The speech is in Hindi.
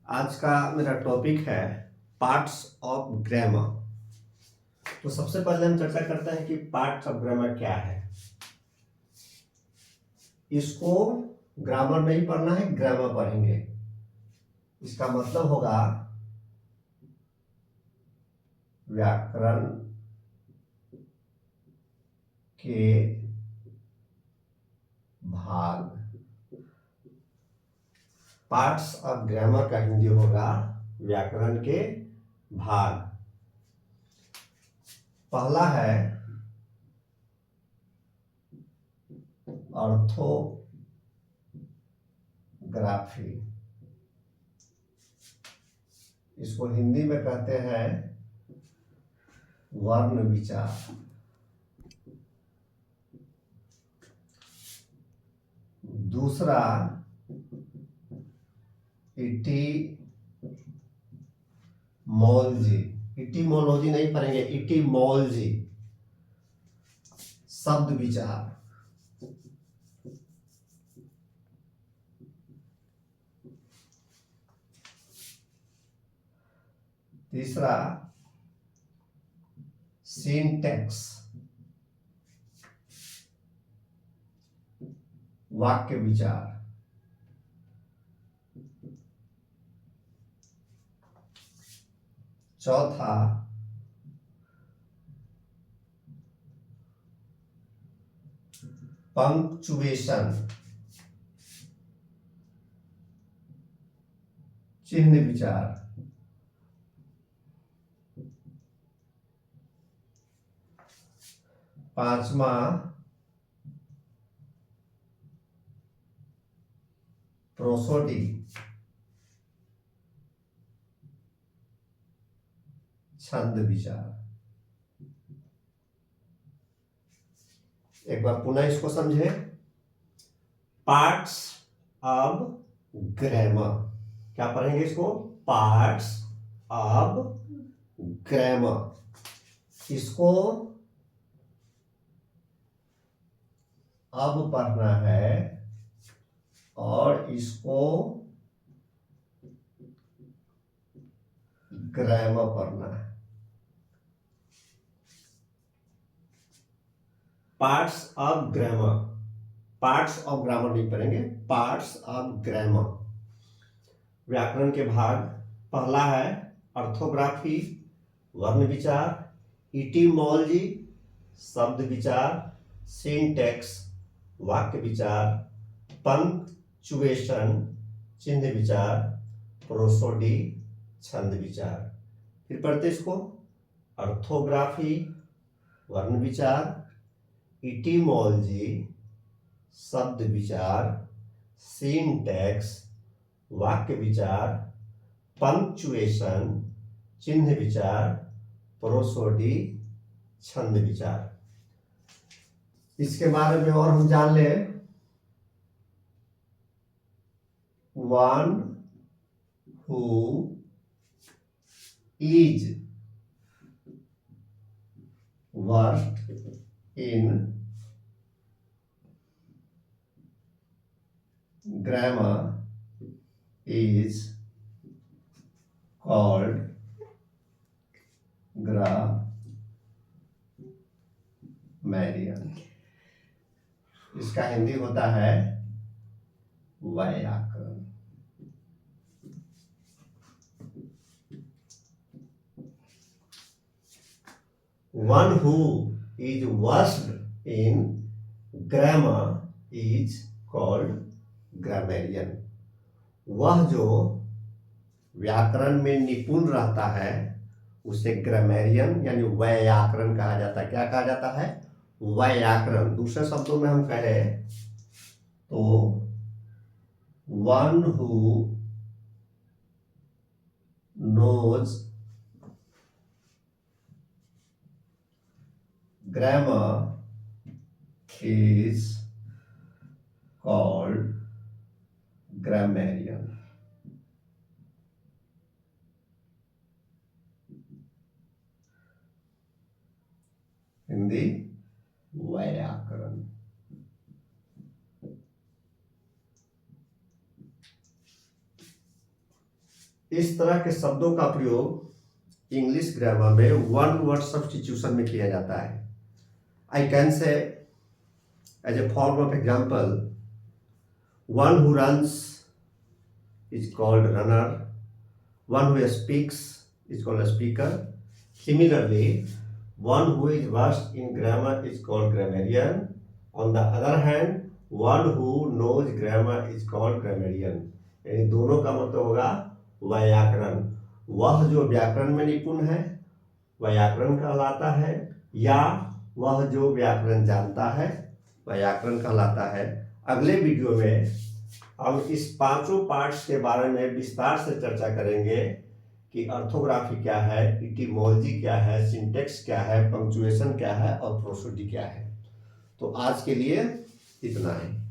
आज का मेरा टॉपिक है पार्ट्स ऑफ ग्रामर। तो सबसे पहले हम चर्चा करते हैं कि पार्ट्स ऑफ ग्रामर क्या है। इसको ग्रामर नहीं पढ़ना है, ग्रामर पढ़ेंगे। इसका मतलब होगा व्याकरण के भाग। पार्ट्स ऑफ ग्रामर का हिंदी होगा व्याकरण के भाग। पहला है ऑर्थोग्राफी। इसको हिंदी में कहते हैं वर्ण विचार। दूसरा इटीमोलॉजी। इटीमोलॉजी नहीं पढ़ेंगे, इटीमोलॉजी शब्द विचार। तीसरा सिंटैक्स, वाक्य विचार। चौथा पंक्चुएशन, चिन्ह विचार। पांचवा प्रोसोडी, छंद विचार। एक बार पुनः इसको समझे। पार्ट्स ऑफ ग्रामर, क्या पढ़ेंगे इसको? Parts of grammar. इसको अब पढ़ना है और इसको ग्रामर पढ़ना है। Parts of grammar, parts of grammar नहीं पढ़ेंगे, पार्ट्स ऑफ ग्रामर। व्याकरण के भाग। पहला है ऑर्थोग्राफी, वर्ण विचार। इटीमोलॉजी, शब्द विचार। सिंटैक्स, वाक्य विचार। पंक्चुएशन, चिन्ह विचार। प्रोसोडी, छंद विचार। फिर पढ़ते इसको। ऑर्थोग्राफी, वर्ण विचार। इटीमोलॉजी, शब्द विचार। सिंटैक्स, वाक्य विचार। पंक्चुएशन, चिन्ह विचार। प्रोसोडी, छंद विचार। इसके बारे में और हम जान ले। One who is worst in grammar is called grammarian। इसका हिंदी होता है व्याकरण। One who is versed in grammar is called grammarian। वह जो व्याकरण में निपुण रहता है उसे ग्रामेरियन यानी व्याकरण कहा जाता है। क्या कहा जाता है? व्याकरण। दूसरे शब्दों में हम कहें तो one who knows grammar is called grammarian। Hindi व्याकरण। इस तरह के शब्दों का प्रयोग इंग्लिश ग्रामर में वन वर्ड सब्स्टिट्यूशन में किया जाता है। I can say as a form of example, one who runs is called runner, one who speaks is called a speaker. Similarly, one who is versed in grammar is called grammarian. On the other hand, one who knows grammar is called grammarian. यानी दोनों का मतलब होगा व्याकरण। वह जो व्याकरण में निपुण है व्याकरण कहलाता है, या वह जो व्याकरण जानता है व्याकरण कहलाता है। अगले वीडियो में हम इस पांचों पार्ट्स के बारे में विस्तार से चर्चा करेंगे कि ऑर्थोग्राफी क्या है, इटिमोलॉजी क्या है, सिंटेक्स क्या है, पंक्चुएशन क्या है और प्रोसोडी क्या है। तो आज के लिए इतना है।